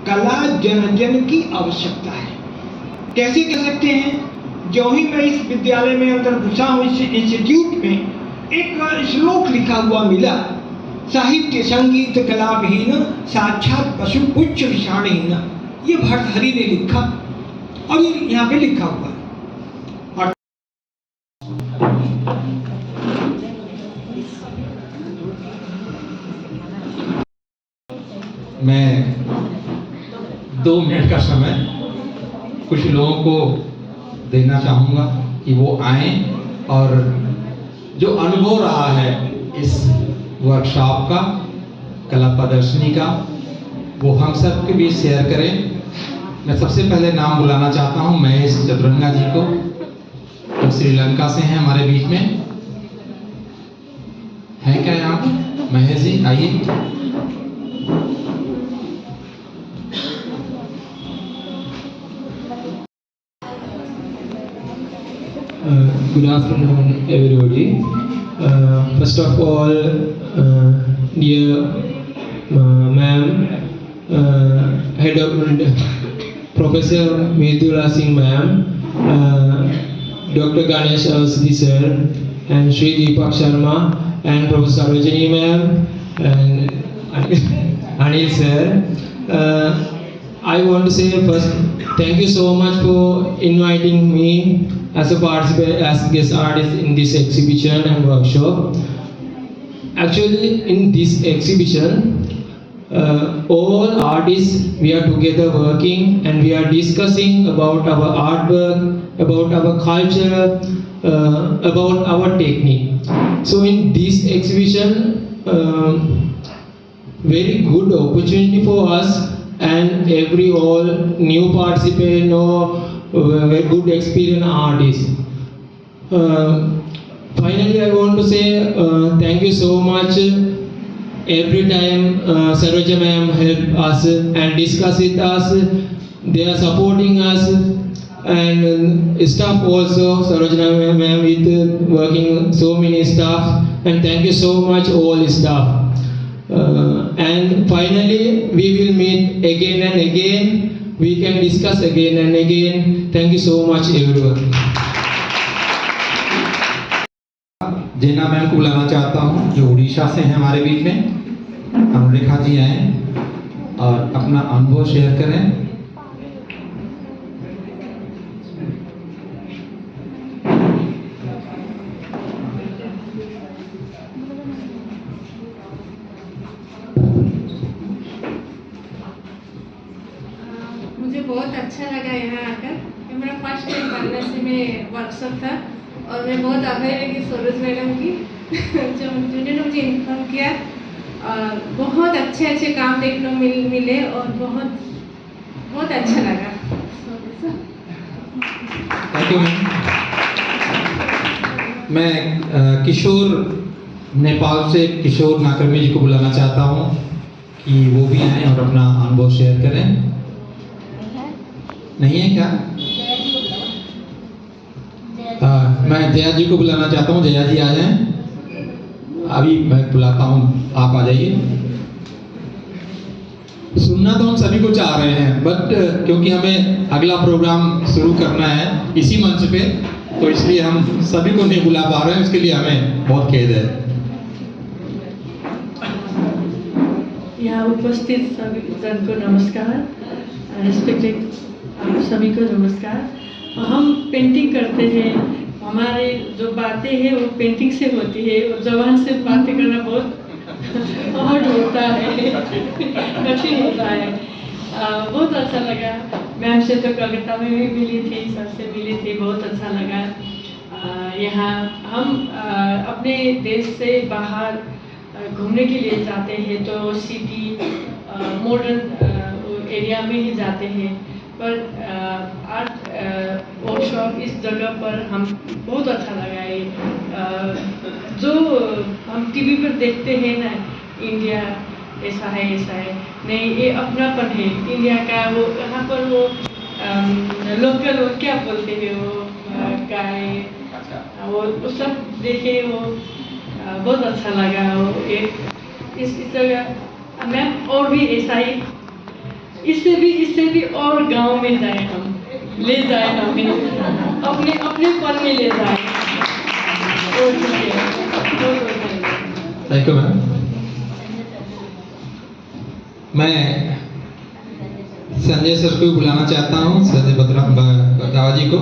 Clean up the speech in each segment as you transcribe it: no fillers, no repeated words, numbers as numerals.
कला जन जन की आवश्यकता है। कैसे कह सकते हैं? जो ही मैं इस विद्यालय में अंदर घुसा हूँ, इस इंस्टीट्यूट में, एक श्लोक लिखा हुआ मिला, साहित्य संगीत कला विहीन साक्षात पशु पुच्छ विषाणहीन। ये भर्तृहरि ने लिखा और ये यहाँ पे लिखा हुआ है। मैं 2 मिनट का समय कुछ लोगों को देना चाहूँगा कि वो आएं और जो अनुभव रहा है इस वर्कशॉप का, कला प्रदर्शनी का, वो हम सब के बीच शेयर करें। मैं सबसे पहले नाम बुलाना चाहता हूँ महेश चतुरंगा जी को, जो श्रीलंका से हैं, हमारे बीच में हैं क्या यहाँ पे? महेश जी आइए। Good afternoon, everybody. First of all, dear ma'am, head of Professor Mridula Singh ma'am, Dr. Ganesh Awasthi sir, and Sri Deepak Sharma, and Professor Sarojini ma'am, and Anil sir. I want to say first, thank you so much for inviting me as a participant, as guest artist in this exhibition and workshop. Actually, in this exhibition, all artists, we are together working and we are discussing about our artwork, about our culture, about our technique. So in this exhibition, very good opportunity for us and every all new participant or very good experienced artist. Finally, I want to say thank you so much. Every time Saroja ma'am help us and discuss with us, they are supporting us, and staff also, Sarojana ma'am with working so many staff, and thank you so much all staff. And finally, we will meet again and again. We can discuss again and again. Thank you so much, everyone. Jena ma'am को बुलाना चाहता हूँ, जो उड़ीसा से हैं हमारे बीच में। अनुरेखा जी आए और अपना अनुभव शेयर करें। मुझे बहुत अच्छा लगा यहाँ आकर। ये मेरा फर्स्ट टाइम वाराणसी में वर्कशॉप था और मैं बहुत आभारी है कि सरोज मैडम की जिन्होंने मुझे इन्फॉर्म किया। बहुत अच्छे अच्छे काम देखने को मिले और बहुत अच्छा लगा। Thank you ma'am. मैं किशोर नेपाल से किशोर नाकर्मी जी को बुलाना चाहता हूँ कि वो भी आए और अपना अनुभव शेयर करें। नहीं है क्या? मैं जया जी को बुलाना चाहता हूँ। जया जी आ जाएं। अभी मैं बुलाता हूँ, आप आ जाइए। सुनना तो हम सभी को चाह रहे हैं, बट क्योंकि हमें अगला प्रोग्राम शुरू करना है इसी मंच पे, तो इसलिए हम सभी को नहीं बुला पा रहे हैं। उसके लिए हमें बहुत खेद है। यहाँ उपस्थित सभी जन को नमस्कार। रिस्पेक्टेड सभी को नमस्कार। हम पेंटिंग करते हैं, हमारे जो बातें हैं वो पेंटिंग से होती है और जबान से बातें करना बहुत हार्ड होता है, कठिन होता है। बहुत अच्छा लगा। मैम से तो कलकत्ता में भी मिली थी, सर से मिली थी, बहुत अच्छा लगा। यहाँ हम अपने देश से बाहर घूमने के लिए जाते हैं तो सिटी मॉडर्न एरिया में ही जाते हैं, पर आर्ट वर्कशॉप इस जगह पर हम बहुत अच्छा लगा है। जो हम टीवी पर देखते हैं ना, इंडिया ऐसा है नहीं, ये अपनापन है इंडिया का। वो यहाँ पर वो लोकल वो क्या बोलते हैं, वो गाय, वो सब देखे, वो बहुत अच्छा लगा। वो एक इस जगह मैम और भी ऐसा ही इससे भी और गांव में जाए, हम ले जाए, हमें अपने पन में ले जाए। Thank you ma'am. मैं संजय सर को बुलाना चाहता हूँ, संजय बदरावा जी को।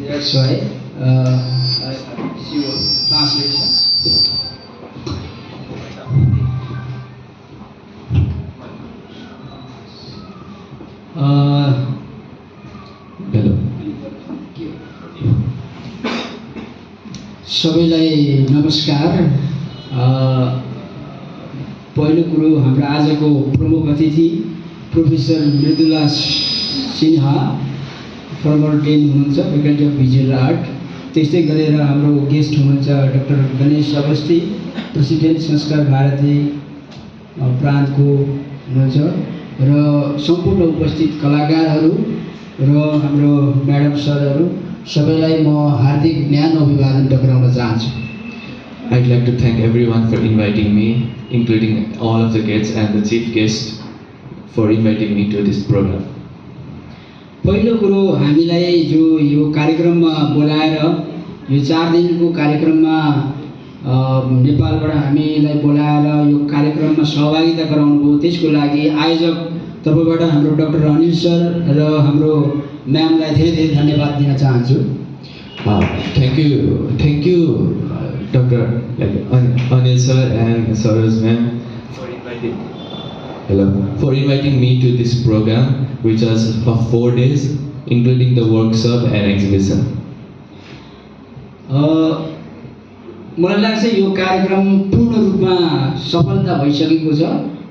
That's why see your translation. Hello. सबैलाई नमस्कार। पहिलो कुरो हाम्रो आजको प्रमुख अतिथि professor Mridula Sinha, former dean हुनुहुन्छ, फ्याकल्टी अफ भिजुअल आर्ट। त्यस्तै गरेर हाम्रो गेस्ट हुनुहुन्छ डाक्टर गणेश अवस्थी, प्रेसिडेन्ट संस्कार भारती प्रान्तको हुनुहुन्छ, र सम्पूर्ण उपस्थित कलाकारहरू र हाम्रो म्याडम सरहरू सबैलाई म हार्दिक न्यानो अभिवादन टक्राउन चाहन्छु। I'd like to thank everyone for inviting me, including all of the guests and the chief guest for inviting me to this program. पहिलो कुरो हामीलाई जो यो कार्यक्रममा बोलाएर यो 4 दिनको कार्यक्रममा नेपालबाट हामीलाई बोलाएर यो कार्यक्रममा सहभागिता गराउनुभयो, त्यसको लागि आयोजक तर्फबाट हाम्रो डाक्टर अनिल सर र हाम्रो म्यामलाई धेरै धेरै धन्यवाद दिन चाहन्छु। Thank you, Dr. Anil sir and Saroj ma'am for inviting me to this program, which was for 4 days, including the workshop and exhibition. मलाई लाग्छ यो कार्यक्रम पूर्ण रूपमा सफलता भइसकेको छ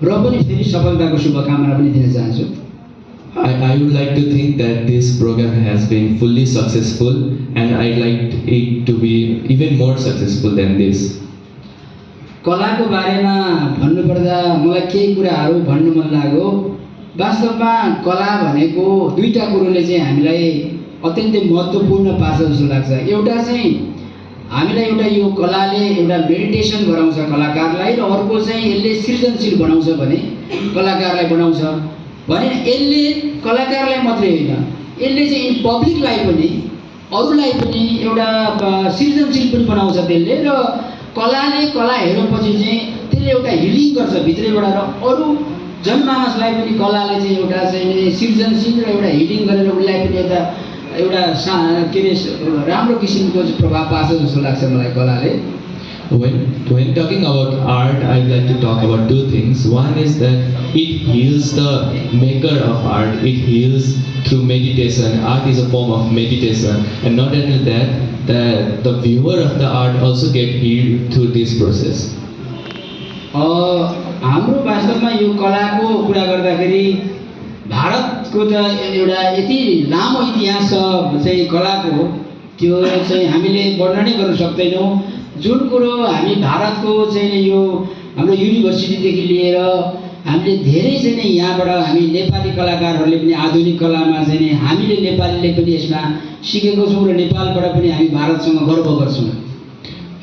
र पनि फेरि सफलताको शुभकामना पनि दिन चाहन्छु। I would like to think that this program has been fully successful, and I'd like it to be even more successful than this. कलाको बारेमा भन्नुपर्दा मलाई केही कुराहरू भन्नु मन लाग्यो। वास्तवमा कला भनेको दुईटा कुरोले चाहिँ हामीलाई अत्यन्तै महत्त्वपूर्ण पार्छ जस्तो लाग्छ। एउटा चाहिँ हामीलाई एउटा यो कलाले एउटा मेडिटेसन गराउँछ कलाकारलाई, र अर्को चाहिँ यसले सृजनशील बनाउँछ भने कलाकारलाई बनाउँछ भने यसले कलाकारलाई मात्रै होइन, यसले चाहिँ पब्लिकलाई पनि अरूलाई पनि एउटा सृजनशील पनि बनाउँछ त्यसले। र कलाले कला हेरेपछि चाहिँ त्यसले एउटा हिलिङ गर्छ भित्रैबाट, र अरू जनमानसलाई पनि कलाले चाहिँ एउटा चाहिँ सृजनशील र एउटा हिलिङ गरेर उसलाई पनि एउटा के अरे राम्रो किसिमको प्रभाव पार्छ जस्तो लाग्छ मलाई कलाले। When talking about art, I'd like to talk about 2 things. One is that it heals the maker of art. It heals through meditation. Art is a form of meditation, and not only that, the viewer of the art also get healed through this process. हाम्रो वास्तवमा यो कलाको कुरा गर्दाखेरि भारतको त एउटा यति लामो इतिहास छ चाहिँ कलाको, त्यो चाहिँ हामीले वर्णनै गर्न सक्दैनौँ। जुन कुरो हामी भारतको चाहिँ यो हाम्रो युनिभर्सिटीदेखि लिएर हामीले धेरै चाहिँ यहाँबाट हामी नेपाली कलाकारहरूले पनि आधुनिक कलामा चाहिँ हामीले नेपालीले पनि यसमा सिकेको छौँ, र नेपालबाट पनि हामी भारतसँग गर्व गर्छौँ।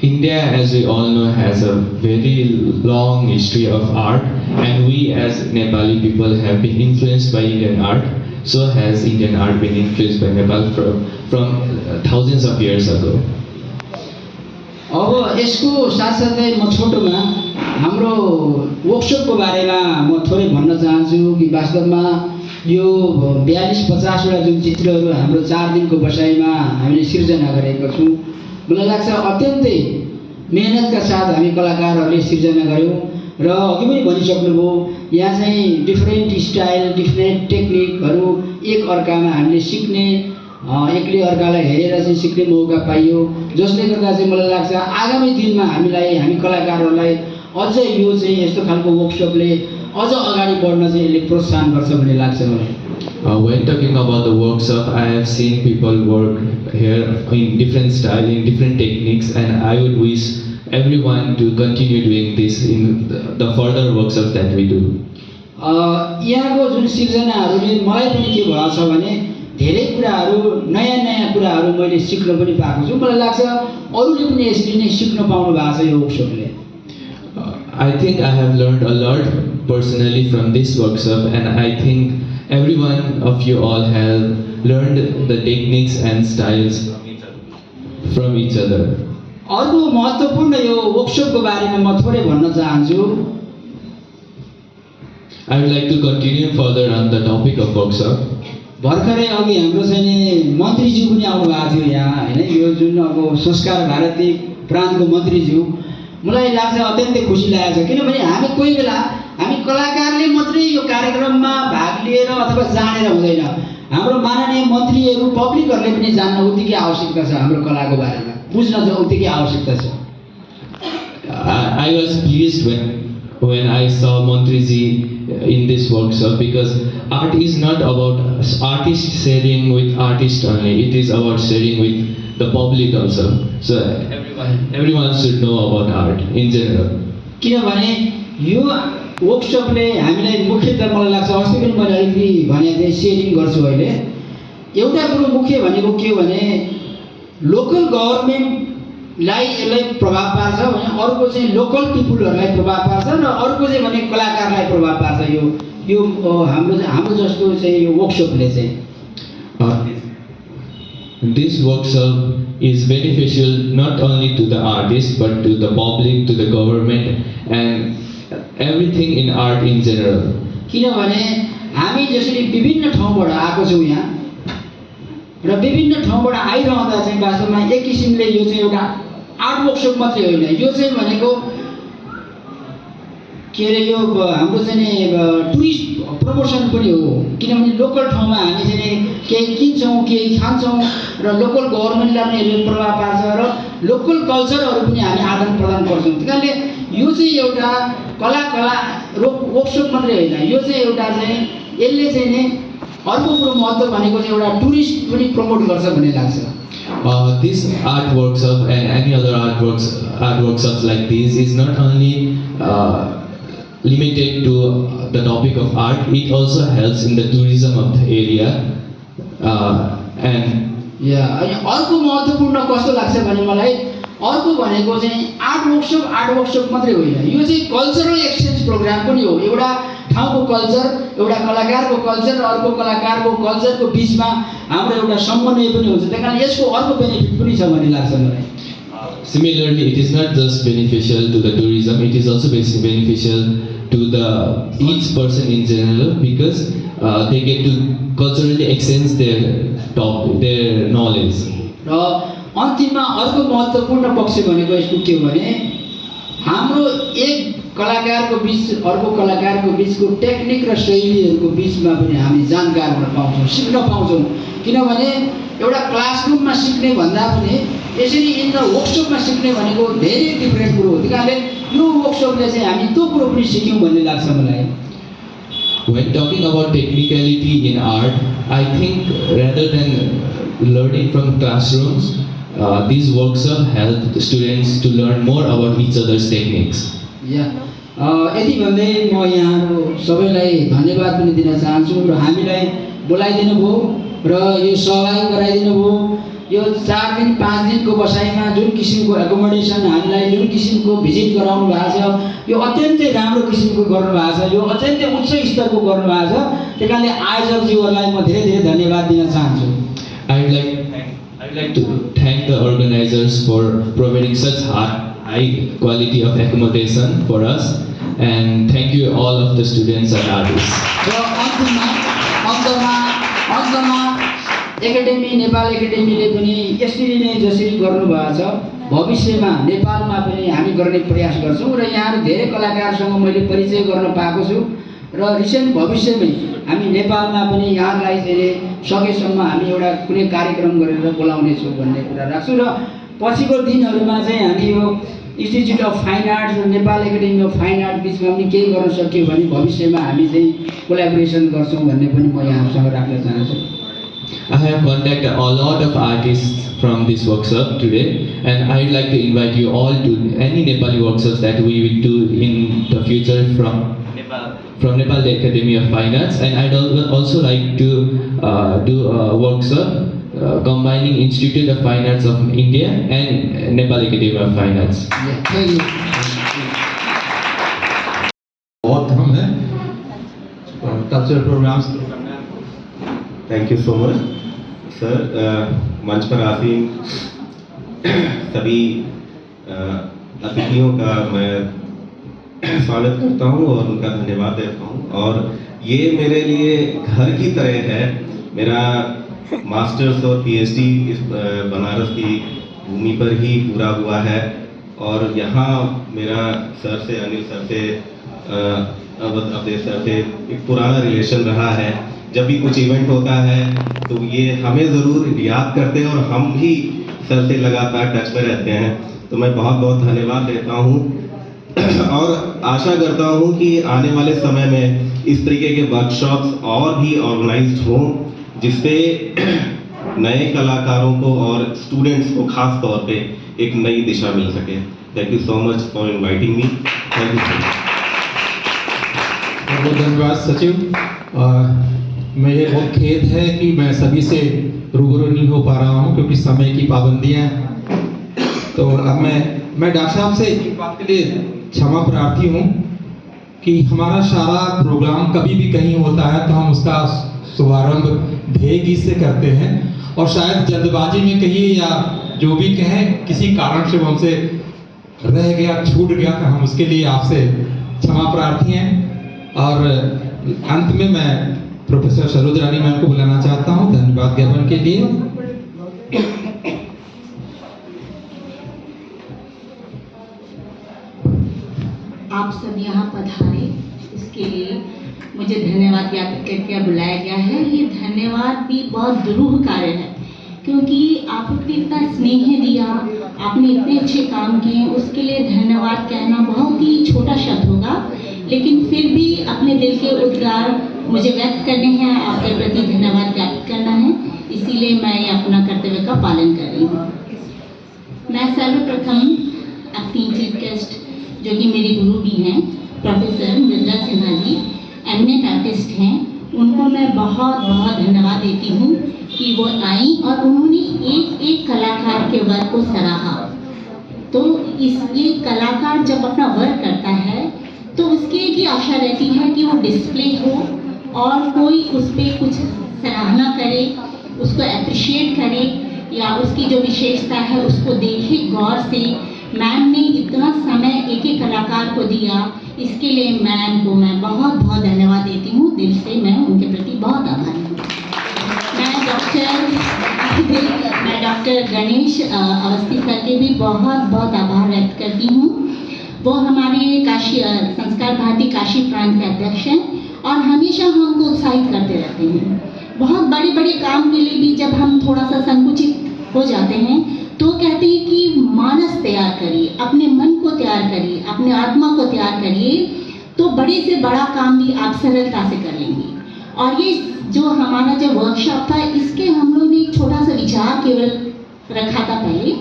India, as we all know, has a very long history of art, and we as Nepali people have been influenced by Indian art. So has Indian art been influenced by Nepal from thousands of years ago. अब यसको साथसाथै म छोटोमा हाम्रो वर्कसपको बारेमा म थोरै भन्न चाहन्छु कि वास्तवमा यो 42-50 वटा जुन चित्रहरू हाम्रो 4 दिनको बसाइमा हामीले सिर्जना गरेका छौँ, मलाई लाग्छ अत्यन्तै मेहनतका साथ हामी कलाकारहरूले सिर्जना गऱ्यौँ। र अघि पनि भनिसक्नुभयो, यहाँ चाहिँ डिफ्रेन्ट स्टाइल, डिफ्रेन्ट टेक्निकहरू एक अर्कामा हामीले सिक्ने, एकले अर्कालाई हेरेर चाहिँ सिक्ने मौका पाइयो, जसले गर्दा चाहिँ मलाई लाग्छ आगामी दिनमा हामी कलाकारहरूलाई अझ यो चाहिँ यस्तो खालको वर्कसपले अझ अगाडि बढ्न चाहिँ यसले प्रोत्साहन गर्छ भन्ने लाग्छ मलाई। When talking about the workshop, I have seen people work here in different style, in different techniques, and I would wish everyone to continue doing this in the further workshops that we do. यहाँको जुन सिर्जनाहरूले मलाई पनि के भएको छ भने धेरै कुराहरू नयाँ नयाँ कुराहरू मैले सिक्न पनि पाएको छु। मलाई लाग्छ अरूले पनि यसरी नै सिक्न पाउनु भएको छ यो वर्कसपले। I think I have learned a lot personally from this workshop, and I think every one of you all have learned the techniques and styles from each other. अर्को महत्त्वपूर्ण यो वर्कसपको बारेमा म थोरै भन्न चाहन्छु। I would like to continue further on the topic of workshop. भर्खरै अघि हाम्रो चाहिँ मन्त्रीज्यू पनि आउनु भएको थियो यहाँ होइन, यो जुन अब संस्कार भारती प्रान्तको मन्त्रीज्यू, मलाई लाग्छ अत्यन्तै खुसी लागेको छ। किनभने हामी कोही बेला हामी कलाकारले मात्रै यो कार्यक्रममा भाग लिएर अथवा जानेर हुँदैन, हाम्रो माननीय मन्त्रीहरू पब्लिकहरूले पनि जान्न उत्तिकै आवश्यकता छ, हाम्रो कलाको बारेमा बुझ्न चाहिँ उत्तिकै आवश्यकता छ। I was pleased when I saw Mantriji in this workshop, because art is not about artists sharing with artists only, it is about sharing with the public also. So everyone should know about art in general. किनभने यो वर्कसपले हामीलाई मुख्यतः मलाई लाग्छ अस्ति पनि मैले अलिकति भने थिएँ, सेयरिङ गर्छु अहिले। एउटा कुरो मुख्य भनेको के हो भने लोकल गभर्नमेन्टलाई यसलाई प्रभाव पार्छ भने, अर्को चाहिँ लोकल पिपुलहरूलाई प्रभाव पार्छ र अर्को चाहिँ भने कलाकारलाई प्रभाव पार्छ। यो हाम्रो जस्तो चाहिँ यो वर्कसपले चाहिँ This workshop is beneficial not only to the artist but to the public, to the government, and everything in art in general. किनभने हामी जसरी विभिन्न ठाउँबाट आएको छौँ यहाँ र विभिन्न ठाउँबाट आइरहँदा चाहिँ वास्तवमा एक किसिमले यो चाहिँ एउटा आर्ट वर्कसप मात्रै होइन, यो चाहिँ भनेको के अरे यो हाम्रो चाहिँ टुरिस्ट प्रमोसन पनि हो। किनभने लोकल ठाउँमा हामी चाहिँ केही किन्छौँ, केही खान्छौँ र लोकल गभर्नमेन्टलाई पनि यसले प्रभाव पार्छ र लोकल कल्चरहरू पनि हामी आदान प्रदान गर्छौँ। त्यस कारणले यो चाहिँ एउटा कला वर्कसप मात्रै होइन, यो चाहिँ एउटा चाहिँ यसले चाहिँ नि अर्को कुरो महत्त्व भनेको चाहिँ एउटा टुरिस्ट पनि प्रमोट गर्छ भन्ने लाग्छ। This art workshop and any other art workshops like this is not only limited to the topic of art, it also helps in the tourism of the area. And अनि अर्को महत्त्वपूर्ण कस्तो लाग्छ भने मलाई, अर्को भनेको चाहिँ आर्ट वर्कसप मात्रै होइन, यो चाहिँ कल्चरल एक्सचेन्ज प्रोग्राम पनि हो। एउटा ठाउँको कल्चर, एउटा कलाकारको कल्चर र अर्को कलाकारको कल्चरको बिचमा हाम्रो एउटा समन्वय पनि हुन्छ। त्यही कारण यसको अर्को बेनिफिट पनि छ भन्ने लाग्छ मलाई। similarly, it is not just beneficial to the tourism, it is also beneficial to the each person in general, because they get to culturally exchange their knowledge. र अन्तिममा अर्को महत्त्वपूर्ण पक्ष भनेको यसको के हो भने हाम्रो एक कलाकारको बिच अर्को कलाकारको बिचको टेक्निक र शैलीहरूको बिचमा पनि हामी जानकार हुन पाउँछौँ, सिक्न पाउँछौँ। किनभने एउटा क्लासरुममा सिक्ने भन्दा पनि यसरी इन द वर्कसपमा सिक्ने भनेको धेरै डिफरेन्ट कुरो हो। त्यही कारणले यो वर्कसपले चाहिँ हामी त्यो कुरो पनि सिक्यौँ भन्ने लाग्छ मलाई। When talking about technicality in art, I think rather than learning from classrooms, these workshops help the students to learn more about each other's techniques. यति भन्दै म यहाँहरू सबैलाई धन्यवाद पनि दिन चाहन्छु र हामीलाई बोलाइदिनु भयो र यो सहभागी गराइदिनु भयो। यो 4 दिन 5 दिनको बसाइमा जुन किसिमको एकोमोडेसन हामीलाई जुन किसिमको भिजिट गराउनु भएको छ, यो अत्यन्तै राम्रो किसिमको गर्नु भएको छ, यो अत्यन्तै उच्च स्तरको गर्नु भएको छ। त्यही कारणले आयोजकज्यूहरूलाई म धेरै धेरै धन्यवाद दिन चाहन्छु। I would like to thank the organizers for providing such high quality of accommodation for us, and thank you all of the students and artists. अन्तमा एकाडेमी नेपाल एकाडेमीले पनि यसरी नै जसरी गर्नुभएको छ भविष्यमा नेपालमा पनि हामी गर्ने प्रयास गर्छौँ र यहाँ धेरै कलाकारसँग मैले परिचय गर्न पाएको छु र रिसेन्ट भविष्यमै हामी नेपालमा पनि यहाँलाई चाहिँ सकेसम्म हामी एउटा कुनै कार्यक्रम गरेर बोलाउने छौँ भन्ने कुरा राख्छु र पछिको दिनहरूमा चाहिँ हामी यो इन्स्टिट्युट अफ फाइन आर्ट्स र Nepal academy of fine art बिचमा पनि केही गर्न सक्यो भने भविष्यमा हामी चाहिँ कोलाबोरेसन गर्छौँ भन्ने पनि म यहाँसँग राख्न चाहन्छु। I have contacted a lot of artists from this workshop today, and I would like to invite you all to any Nepali workshops that we will do in the future from Nepal. from Nepal Academy of Fine Arts, and I'd also like to do a workshop combining Institute of Fine Arts of India and Nepal Academy of Fine Arts. बहुत हम है cultural programmes. Thank you so much sir. मंच पर आसीन सभी अतिथियों का मैं स्वागत करता हूं और उनका धन्यवाद देता हूं। और ये मेरे लिए घर की तरह है। मेरा मास्टर्स और पीएचडी इस बनारस की भूमि पर ही पूरा हुआ है और यहाँ मेरा सर से, अनिल सर से, अवधेश सर से एक पुराना रिलेशन रहा है। जब भी कुछ इवेंट होता है तो ये हमें ज़रूर याद करते हैं और हम भी सर से लगातार टच में रहते हैं। तो मैं बहुत बहुत धन्यवाद देता हूँ और आशा करता हूँ कि आने वाले समय में इस तरीके के वर्कशॉप्स और भी ऑर्गेनाइज्ड हों, जिससे नए कलाकारों को और स्टूडेंट्स को खास तौर पे एक नई दिशा मिल सके। Thank you so much for inviting me. Thank you so much. बहुत धन्यवाद सचिव। मुझे बहुत खेद है कि मैं सभी से रूबरू नहीं हो पा रहा हूँ क्योंकि समय की पाबंदियाँ। तो अब मैं डॉक्टर साहब से एक बात के लिए क्षमा प्रार्थी हूँ कि हमारा सारा प्रोग्राम कभी भी कहीं होता है तो हम उसका शुभारंभ ध्येय गीत से करते हैं और शायद जल्दबाजी में कहिए या जो भी कहें किसी कारण से वो हमसे रह गया, छूट गया, तो हम उसके लिए आपसे क्षमा प्रार्थी हैं। और अंत में मैं प्रोफेसर सरोज रानी मैम को बुलाना चाहता हूँ धन्यवाद ज्ञापन के लिए। आप सब यहाँ पधारे इसके लिए मुझे धन्यवाद ज्ञापित करके बुलाया गया है। ये धन्यवाद भी बहुत दुरूह कार्य है क्योंकि आपने इतना स्नेह दिया, आपने इतने अच्छे काम किए, उसके लिए धन्यवाद कहना बहुत ही छोटा शब्द होगा, लेकिन फिर भी अपने दिल के उद्गार मुझे व्यक्त करने हैं, आपके प्रति धन्यवाद ज्ञापित करना है, इसीलिए मैं अपना कर्तव्य का पालन कर रही हूँ। मैं सर्वप्रथम अपनी चीफ गेस्ट जो कि मेरे गुरु भी हैं professor Mridula Sinha ji, eminent artist हैं, उनको मैं बहुत बहुत धन्यवाद देती हूँ कि वो आई और उन्होंने एक एक कलाकार के वर्क को सराहा। तो ये कलाकार जब अपना वर्क करता है तो उसकी एक ही आशा रहती है कि वो डिस्प्ले हो और कोई उस पर कुछ सराहना करे, उसको अप्रिशिएट करे या उसकी जो विशेषता है उसको देखे गौर से। मैम ने इतना समय एक एक कलाकार को दिया, इसके लिए मैम को मैं बहुत बहुत धन्यवाद देती हूँ। दिल से मैं उनके प्रति बहुत आभारी हूँ। मैं डॉक्टर गणेश अवस्थी सर के भी बहुत बहुत आभार व्यक्त करती हूँ। वो हमारे काशी संस्कार भारती काशी प्रांत के अध्यक्ष हैं और हमेशा हमको उत्साहित करते रहते हैं। बहुत बड़े बड़े काम के लिए भी जब हम थोड़ा सा संकुचित हो जाते हैं तो कहते हैं कि मानस तैयार करिए, अपने मन को तैयार करिए, अपने आत्मा को तैयार करिए, तो बड़े से बड़ा काम भी आप सरलता से कर लेंगे। और ये जो हमारा जो वर्कशॉप था, इसके हम लोग ने एक छोटा सा विचार केवल रखा था पहले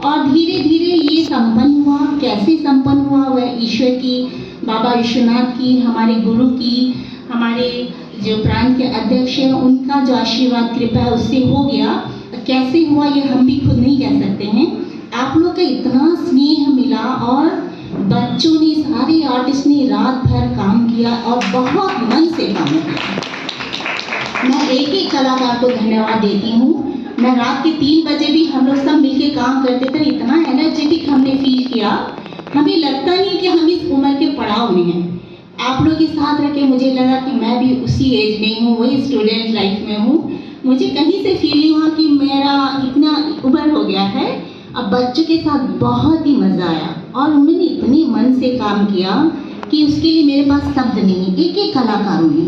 और धीरे धीरे ये संपन्न हुआ। कैसे संपन्न हुआ वह ईश्वर की, बाबा विश्वनाथ की, हमारे गुरु की, हमारे जो प्रांत के अध्यक्ष हैं उनका जो आशीर्वाद कृपा है उससे हो गया। कैसे हुआ ये हम भी खुद नहीं कह सकते हैं। आप लोग का इतना स्नेह मिला और बच्चों ने, सारे आर्टिस्ट ने रात भर काम किया और बहुत मन से काम किया। मैं एक एक कलाकार को धन्यवाद देती हूँ। मैं रात के 3 बजे भी हम लोग सब मिलके काम करते थे, इतना एनर्जेटिक हमने फील किया, हमें लगता नहीं कि हम इस उम्र के पड़ाव में हैं। आप लोग के साथ रह के मुझे लगा कि मैं भी उसी एज में हूँ, वही स्टूडेंट लाइफ में हूँ। मुझे कहीं से फील नहीं हुआ कि मेरा इतना उम्र हो गया है। अब बच्चों के साथ बहुत ही मज़ा आया और उन्होंने इतने मन से काम किया कि उसके लिए मेरे पास शब्द नहीं, एक एक कलाकारों ने।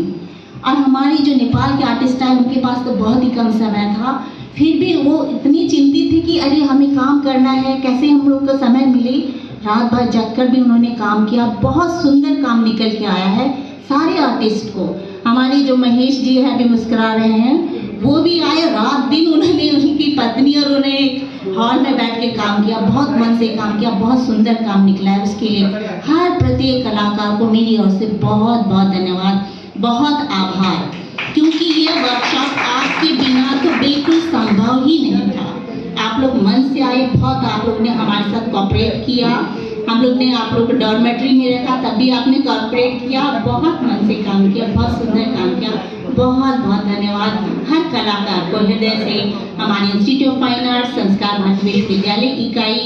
और हमारे जो नेपाल के आर्टिस्ट हैं उनके पास तो बहुत ही कम समय था, फिर भी वो इतनी चिंतित थे कि अरे हमें काम करना है, कैसे हम लोग को समय मिले। रात भर जगकर भी उन्होंने काम किया, बहुत सुंदर काम निकल के आया है सारे आर्टिस्ट को। हमारे जो महेश जी हैं अभी मुस्कुरा रहे हैं, वो भी आए, रात दिन उन्होंने, उनकी पत्नी और उन्हें हॉल में बैठ के काम किया, बहुत मन से काम किया, बहुत सुंदर काम निकला है। उसके लिए हर प्रत्येक कलाकार को मेरी ओर से बहुत बहुत धन्यवाद, बहुत आभार, क्योंकि ये वर्कशॉप आपके बिना तो बिल्कुल संभव ही नहीं था। आप लोग मन से आए, बहुत आप लोग ने हमारे साथ कोऑपरेट किया, हम लोग ने आप लोग को डॉर्मेट्री में रखा तब भी आपने कोऑपरेट किया, बहुत मन से काम किया, बहुत सुंदर काम किया। बहुत बहुत धन्यवाद हर कलाकार को हृदय से। हमारे इंस्टीट्यूट ऑफ फाइन आर्ट्स, संस्कार भारती विश्वविद्यालय इकाई,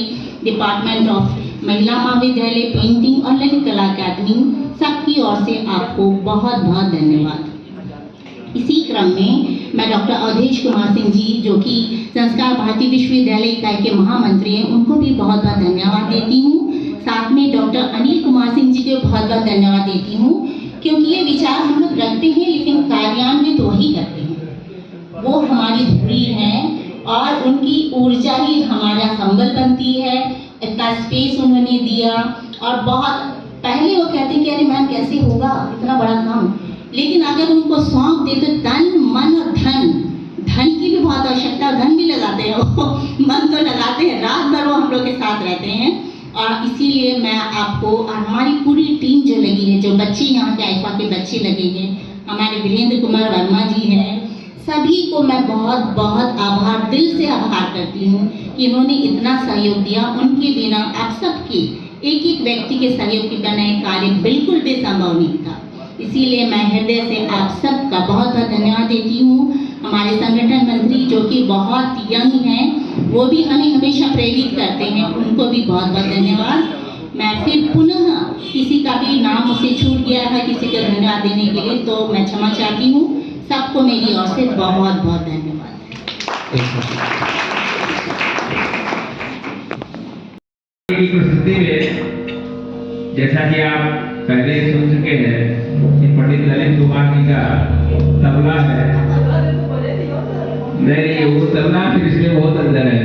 डिपार्टमेंट ऑफ महिला महाविद्यालय, पेंटिंग और ललित कला अकादमी, सबकी ओर से आपको बहुत बहुत धन्यवाद। इसी क्रम में मैं डॉक्टर अवधेश कुमार सिंह जी, जो कि संस्कार भारती विश्वविद्यालय इकाई के महामंत्री हैं, उनको भी बहुत बहुत धन्यवाद देती हूँ। साथ में डॉक्टर अनिल कुमार सिंह जी को बहुत बहुत धन्यवाद देती हूँ, क्योंकि ये विचार हम लोग रखते हैं लेकिन कार्यान्वित तो वही करते हैं। वो हमारी धुरी हैं और उनकी ऊर्जा ही हमारा संबल बनती है। इतना स्पेस उन्होंने दिया और बहुत पहले वो कहते कि अरे मैम कैसे होगा इतना बड़ा काम, लेकिन अगर उनको सौंप दे तो तन मन और धन की भी बहुत आवश्यकता है, धन भी लगाते हैं वो, मन तो लगाते हैं, रात भर वो हम लोग के साथ रहते हैं। और इसीलिए मैं आपको और हमारी पूरी टीम जो लगी है, जो बच्चे यहाँ के आईफा के बच्चे लगे हैं, हमारे वीरेंद्र कुमार वर्मा जी हैं, सभी को मैं बहुत बहुत आभार, दिल से आभार करती हूँ कि इन्होंने इतना सहयोग दिया। उनके बिना आप सबके एक एक व्यक्ति के सहयोग के बिना ये कार्य बिल्कुल भी संभव नहीं था। इसीलिए मैं हृदय से आप सबका बहुत बहुत धन्यवाद देती हूँ। हमारे संगठन मंत्री जो कि बहुत यंग हैं, वो भी हमें हमेशा प्रेरित करते हैं, उनको भी बहुत बहुत धन्यवाद। मैं फिर पुनः किसी का भी नाम मुझसे छूट गया है किसी को धन्यवाद देने के लिए, तो मैं क्षमा चाहती हूँ। सबको मेरी ओर से बहुत बहुत धन्यवाद। प्रस्तुति में जैसा कि आप पहले सुन चुके हैं कि पंडित ललित कुमार जी का तबला है। नहीं, वो तबला फिर इसमें बहुत अंदर है।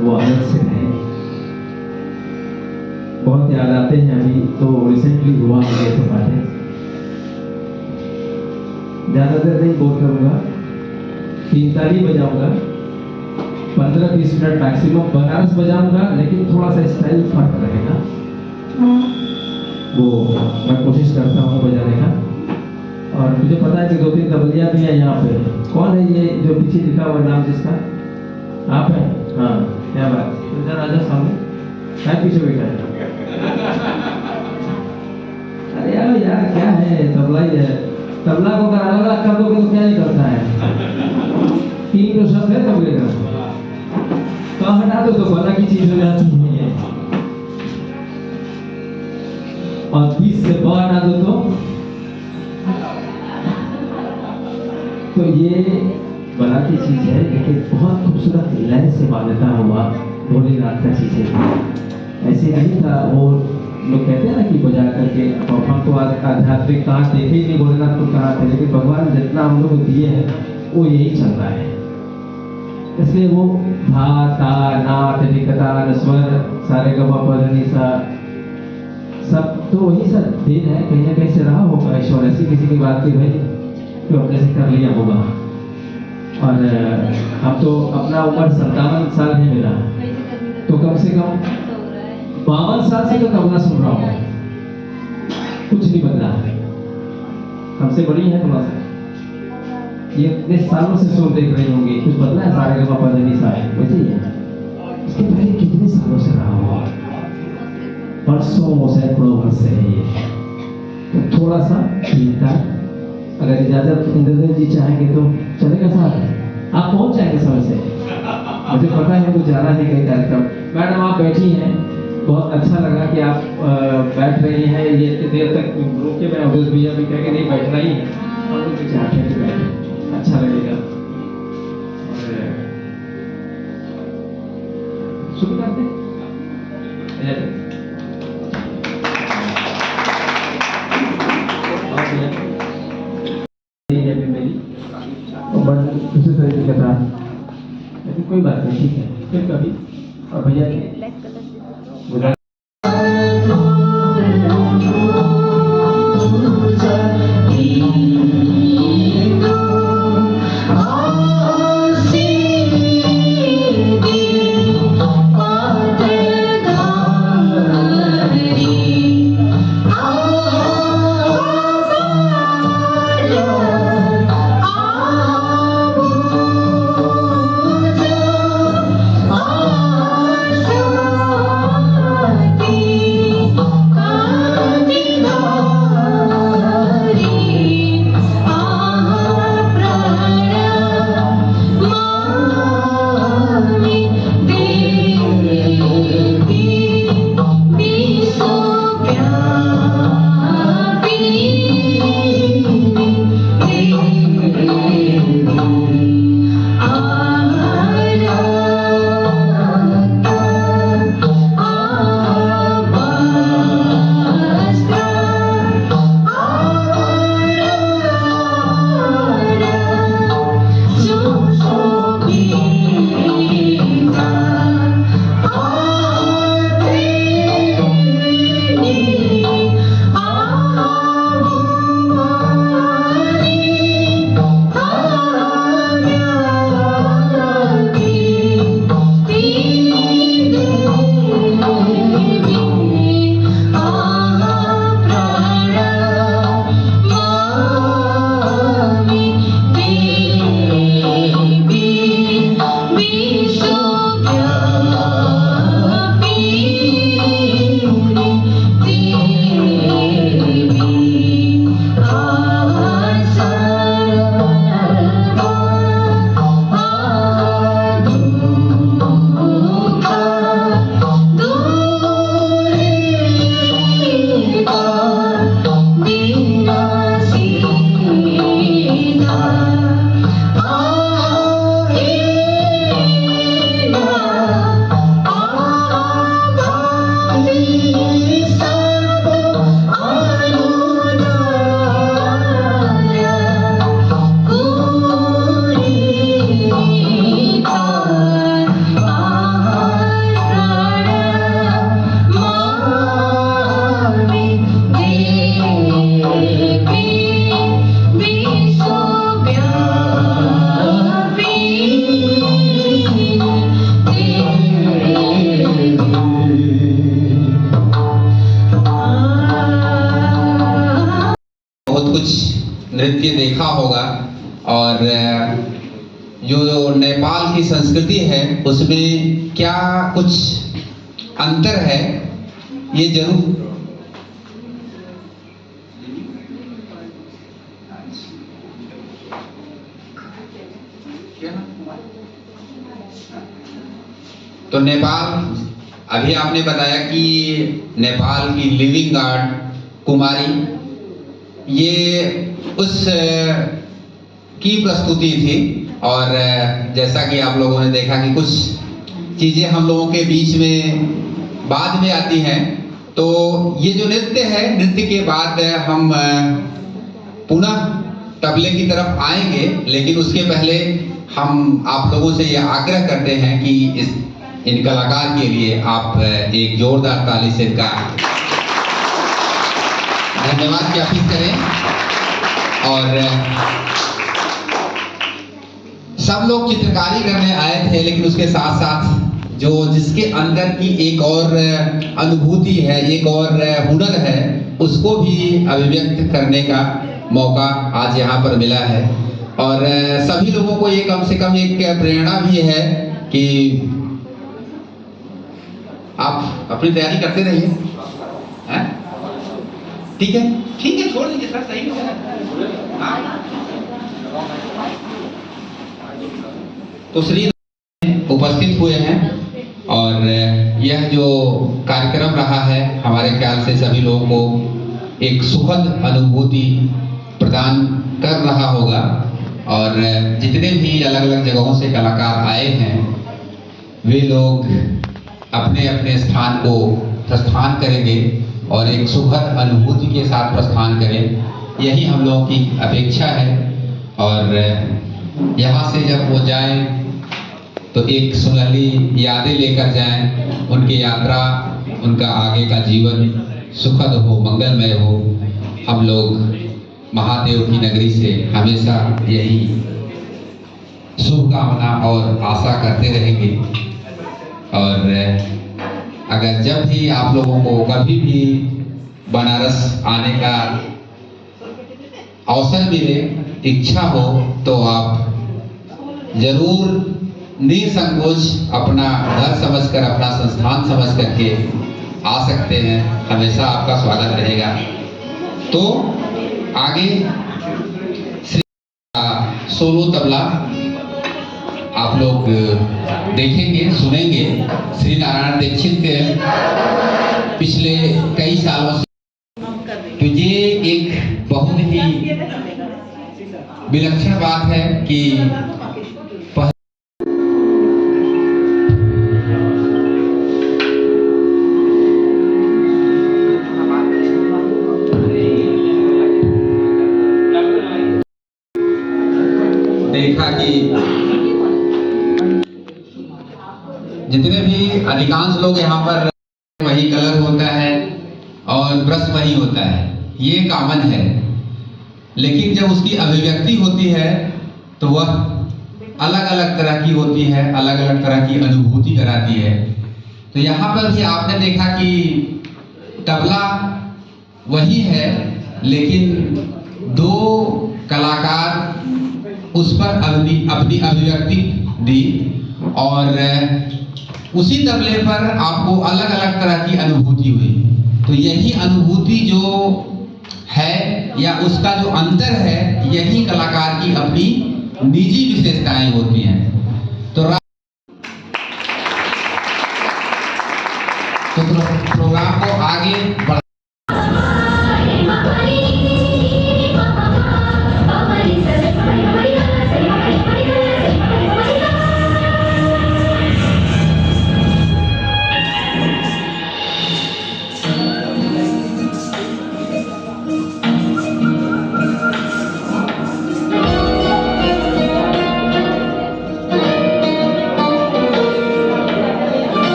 वो आनंद से नहीं, बहुत याद आते हैं। अभी तो रिसेंटली हुआ ये सब बातें, ज्यादा देर नहीं बोल करूँगा, 3 ताली बजाऊंगा, 15-20 मिनट मैक्सिमम बनारस बजाऊंगा, लेकिन थोड़ा सा स्टाइल फर्क रहेगा। वो मैं कोशिश करता हूँ बजाने का। और मुझे पता है कि 2-3 तबलिया भी है यहाँ पे। कौन है ये जो पीछे लिखा हुआ नाम जिसका? आप हैं? हाँ, क्या बात। तो राजा सामने है, पीछे बैठा है। अरे यार क्या है, तबला ही है। तबला को अगर अलग अलग कर दोगे तो क्या नहीं करता है। 3 जो शब्द है तबले का, तो हटा दो तो बना की चीज हो जाती है। और 20 से ब हटा दो तो ये बना की चीज है, लेकिन बहुत खूबसूरत लय से बांधता हुआ भोलेनाथ का चीज है। ऐसे नहीं था, वो लोग कहते हैं ना कि बजा करके, और हम तो आध्यात्मिक कहाँ देखे ही नहीं भोलेनाथ को कहाँ थे, लेकिन भगवान जितना हम लोग को दिए हैं वो यही चल रहा है। इसलिए वो धा ता ना टिकता स्वर सारे गवा पधनी सा सब तो वही सब देन है, कहीं ना कहीं से रहा होगा ईश्वर। ऐसी किसी की बात की भाई तो अपने से कर लिया होगा। और हम तो अपना उम्र 57 साल है मेरा, तो कम से कम 52 साल से तो तबला सुन रहा हूँ, कुछ नहीं बदला। हमसे बड़ी है थोड़ा सा, ये इतने सालों से सुन देख रही होंगी, कुछ बदला है? सारे का पापा नहीं सा है वैसे ही है। इसके पहले कितने सालों से रहा हुआ, परसों सैकड़ों वर्ष से है ये। तो थोड़ा सा चिंता, अगर इजाजत इंद्रदेव जी चाहेंगे तो चलेगा साहब, आप पहुंच जाएंगे समय से। मुझे पता है तो जाना है कई कार्यक्रम। मैडम आप बैठी हैं, बहुत अच्छा लगा कि आप बैठ रही हैं। ये इतनी देर तक रुक के मैं अवधेश भैया भी कह के नहीं बैठना ही, हम लोग भी चाहते हैं कि बैठे, अच्छा लगेगा। शुरू करते हैं। उसी तरीके के साथ, लेकिन कोई बात नहीं, ठीक है, फिर कभी। और भैया की नृत्य देखा होगा, और जो नेपाल की संस्कृति है उसमें क्या कुछ अंतर है ये जरूर तो नेपाल, अभी आपने बताया कि नेपाल की लिविंग आर्ट कुमारी, ये उस की प्रस्तुति थी। और जैसा कि आप लोगों ने देखा कि कुछ चीज़ें हम लोगों के बीच में बाद में आती हैं, तो ये जो नृत्य है, नृत्य के बाद हम पुनः तबले की तरफ आएंगे, लेकिन उसके पहले हम आप लोगों से ये आग्रह करते हैं कि इन कलाकार के लिए आप एक जोरदार ताली से इनका धन्यवाद ज्ञापित करें। और सब लोग चित्रकारी करने आए थे, लेकिन उसके साथ साथ जो जिसके अंदर की एक और अनुभूति है, एक और हुनर है, उसको भी अभिव्यक्त करने का मौका आज यहाँ पर मिला है। और सभी लोगों को ये कम से कम एक प्रेरणा भी है कि आप अपनी तैयारी करते रहिए, ठीक है? ठीक है, छोड़ दीजिए सर, सही है। हाँ? तो श्री उपस्थित हुए हैं, और यह जो कार्यक्रम रहा है, हमारे ख्याल से सभी लोगों को एक सुखद अनुभूति प्रदान कर रहा होगा। और जितने भी अलग अलग जगहों से कलाकार आए हैं, वे लोग अपने अपने स्थान को प्रस्थान करेंगे और एक सुखद अनुभूति के साथ प्रस्थान करें, यही हम लोगों की अपेक्षा है। और यहाँ से जब वो जाएं तो एक सुनहरी यादें लेकर जाएं, उनकी यात्रा, उनका आगे का जीवन सुखद हो, मंगलमय हो। हम लोग महादेव की नगरी से हमेशा यही शुभकामना और आशा करते रहेंगे। और अगर जब भी आप लोगों को कभी भी बनारस आने का अवसर मिले, इच्छा हो, तो आप जरूर निसंकोच अपना घर समझकर, अपना संस्थान समझ करके आ सकते हैं। हमेशा आपका स्वागत रहेगा। तो आगे श्री सोलो तबला आप लोग देखेंगे, सुनेंगे। श्री नारायण दीक्षित के पिछले कई सालों से, तो ये एक बहुत ही विलक्षण बात है कि देखा कि जितने भी अधिकांश लोग यहाँ पर वही कलर होता है और ब्रश वही होता है, ये कॉमन है। लेकिन जब उसकी अभिव्यक्ति होती है तो वह अलग अलग तरह की होती है, अलग अलग तरह की अनुभूति कराती है। तो यहाँ पर भी आपने देखा कि तबला वही है, लेकिन दो कलाकार उस पर अपनी अभिव्यक्ति दी, और उसी तबले पर आपको अलग अलग तरह की अनुभूति हुई। तो यही अनुभूति जो है, या उसका जो अंतर है, यही कलाकार की अपनी निजी विशेषताएं होती हैं। तो प्रोग्राम को आगे बढ़ा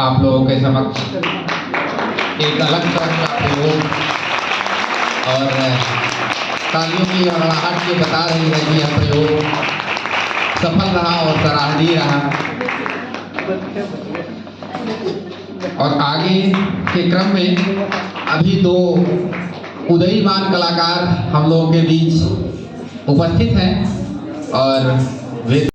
आप लोगों के समक्ष एक अलग तरह का प्रयोग और तालियों की हड़ाहट ये बता रही है कि यह प्रयोग सफल रहा और सराहनीय रहा। और आगे के क्रम में अभी दो उदयीमान कलाकार हम लोगों के बीच उपस्थित हैं और वे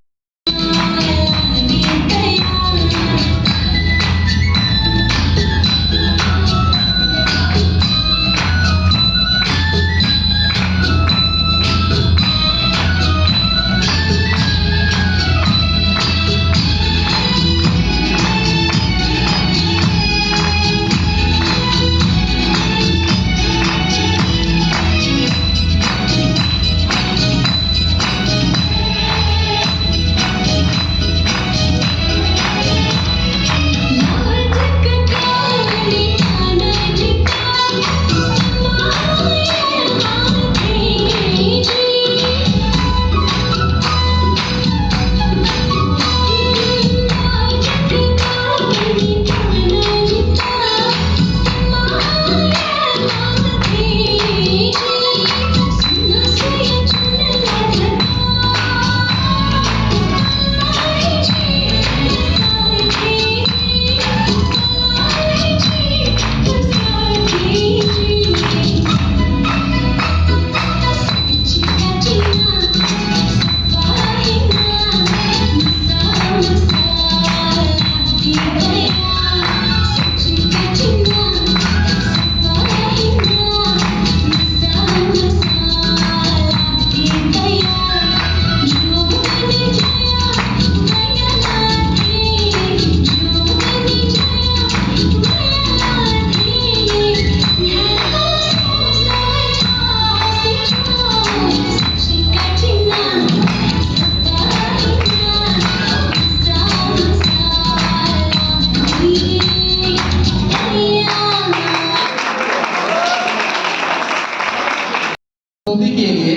के लिए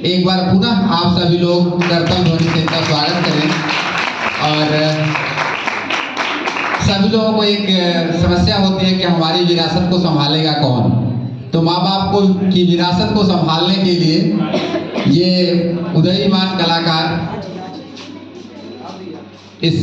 एक बार पुनः आप सभी लोग कर्तव्य ध्वनि से इनका स्वागत करें। और सभी लोगों को एक समस्या होती है कि हमारी विरासत को संभालेगा कौन। तो माँ बाप को की विरासत को संभालने के लिए ये उदयीमान कलाकार इस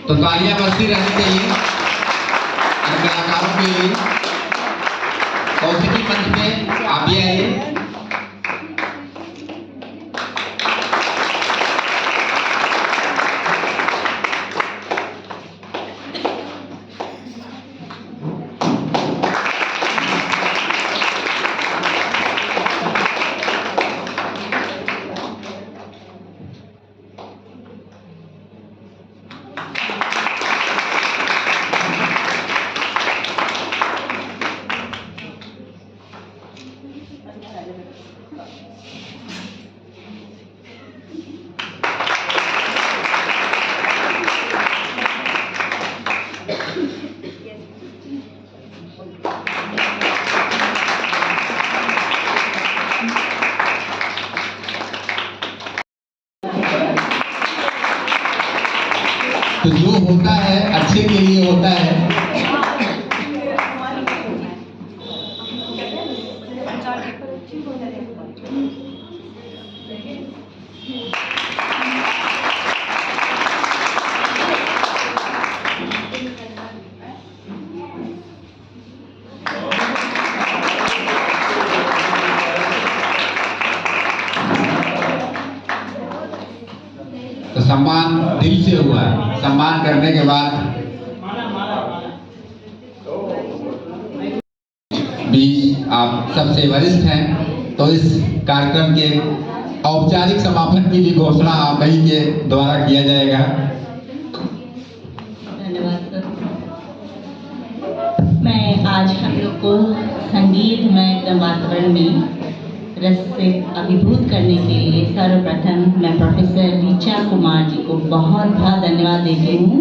तो तालियां बजती रहनी चाहिए इन कलाकारों के लिए। कौशिकी मंच पे आप भी आइए। तो जो होता है अच्छे के लिए होता है। तो सम्मान दिल से हुआ है। सम्मान करने के बाद भी आप सबसे वरिष्ठ हैं, तो इस कार्यक्रम के औपचारिक समापन की भी घोषणा आप ही के द्वारा किया जाएगा। धन्यवाद सर। मैं आज हम लोग को संगीतमय एकदम वातावरण में रस से अभिभूत करने के लिए सर्वप्रथम मैं प्रोफेसर ऋचा कुमार जी को बहुत बहुत धन्यवाद देती हूँ।